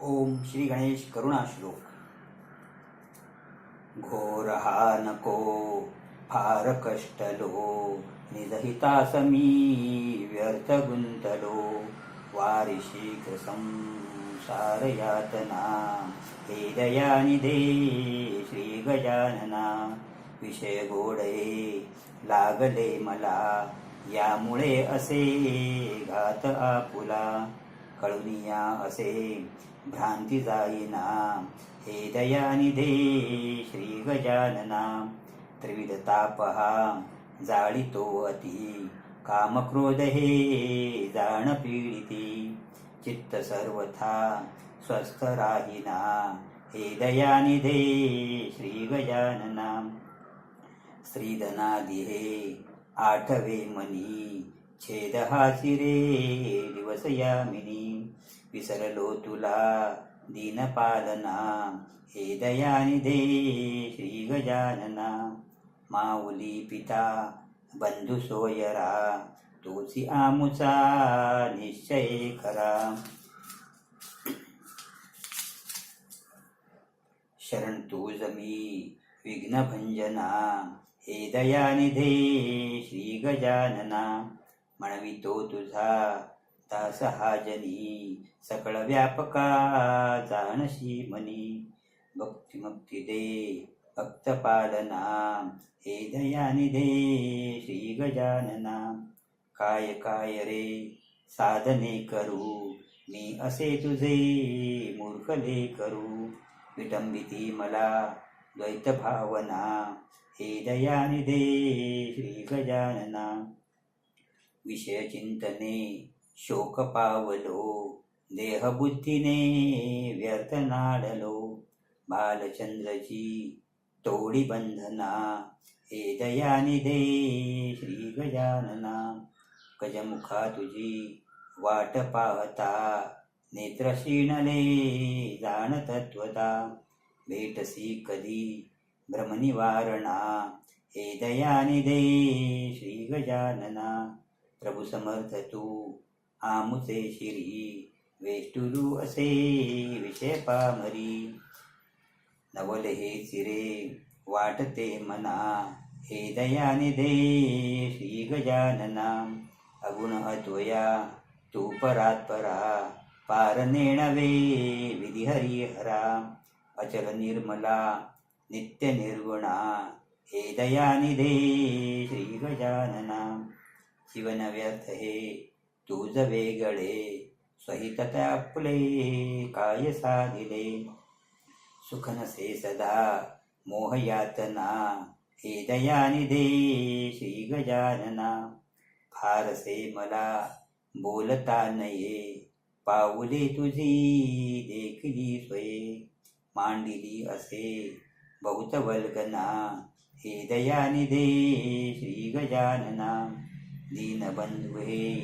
ओम श्री गणेश करुणा श्लोक. घोर हा नको फार कष्टलो, निजहितासमी व्यर्थ गुंतलो. वारी शीघ्र संसार यातना, हे दयानिधे श्री गजानना. विषय गोडे लागले मला, यामुळे असे घात आपुला. कळुनिया असे भ्रांती जाईना, हे दयानिधे श्री गजानना. त्रिविध तापहा जाळितो अति, कामक्रोध हे जाण पीडिती. चित्त सर्वथा स्वस्थ राहिना, हे दयानिधे श्री गजानना. श्रीधनादि हे आठवे मनी, छेद हासी रे दिवस यामिनी. विसरलो तुला दीनपालना, हे दयानिधे श्री गजानना. माऊली पिता बंधू सोयरा, तोची आमुचा निश्चय खरा. शरण तुझ मी विघ्नभंजना, हे दयानिधे श्री गजानना. म्हणवितो तुझा दास हा जनी, सकळ व्यापका जाणशी मनी. भक्तिमुक्ती दे भक्त पालना, हे दयानिधे श्री गजानना. काय काय रे साधने करू, मी असे तुझे मूर्खले करू. विटंबिती मला द्वैत भावना, हे दयानिधे श्री गजानना. विषय चिंतने शोक पावलो, देहबुद्धीने व्यर्थ नाडलो. बालचंद्रची तोडी बंधना, हे दयानिधे श्री गजानना. गजमुखा तुझी वाट पाहता, नेत्र क्षीणले जाण तत्वता. भेटसी कधी भ्रमनिवारणा, हे दयानिधे श्री गजानना. प्रभू समर्थ तू आमुचे शिरी, वेष्टुरू असे विषय पामरी. नवले हे चिरे वाटते मना, हे दयानिधे श्री गजानना. अगुण अद्वया तू परात्परा, पार नेणवे विधी हरिहरा. अचल निर्मला नित्य निर्गुणा, हे दयानिधे श्री गजानना. जीवन व्यर्थ हे तुझ वेगळे, सहित आपले काय साधिले. सुख नसे सदा मोह यातना, हे दयानिधे श्री गजानना. फारसे मला बोलता नये, पाऊले तुझी देखली सोये. मांडिली असे बहुत वल्गना, हे दयानिधे श्री गजानना. दीनबंधू हे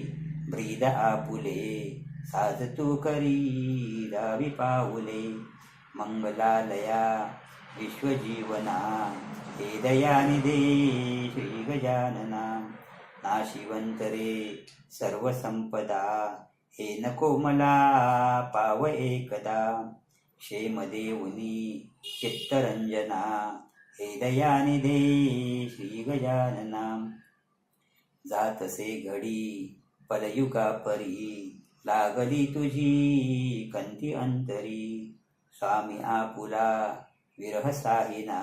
ब्रीद आपुले, साध तू करी दावी पाऊले. मंगलालया विश्वजीवना, हे दयानिधे श्री गजानना. नाशिवंत रे सर्व संपदा, हे नको मला पाव एकदा. क्षेम देऊनी चित्तरंजना, हे दयानिधे श्री गजानना. जातसे घडी पलयुगा परी, लागली तुझी कंती अंतरी. स्वामी आपुला विरह साहिना,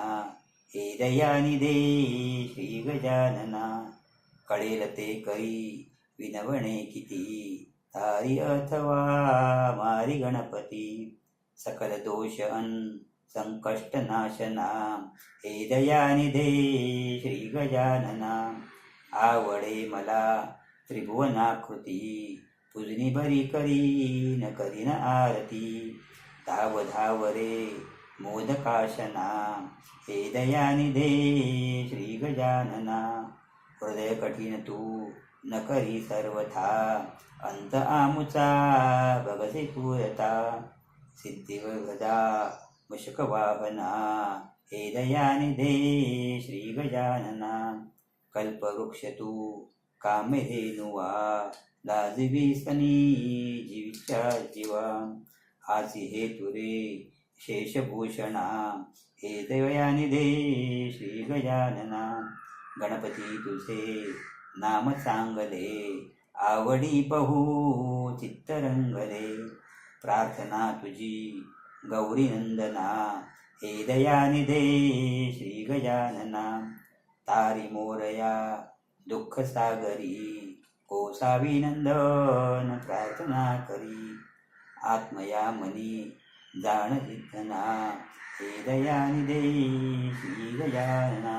हे दयानिधे श्री गजानना. कळेल ते करी विनवणे किती, तारी अथवा मारी गणपती. सकल दोष संकष्ट नाशना, हे दयानिधे श्री गजानना. आवडे मला त्रिभुवनाकृती, पूजनी बरी करी न करीन आरती. धाव धाव रे मोदकाशना, हे दयानिधे श्री गजानना. हृदय कठीण तू न करी सर्वथा, अंत आमुचा बगसे पूरता. सिद्धी गदा मुशक वाहना, हे दयानिधे श्री गजानना. कल्पवृक्ष तू कामधेनुवा, लाजवी सनी जीविच्या जीवा. आसी हे तुरे शेषभूषणा हे दयानिधे श्री गजानना गणपती तुझे नाम चांगले आवडी बहु चित्तरंगले प्रार्थना तुझी गौरी नंदना हे दयानिधे श्री गजानना तारी मोरया दुःख सागरी कोसावी नंदन प्रार्थना करी आत्मया मनी जाण जितना हे दयानिधे श्री गजानना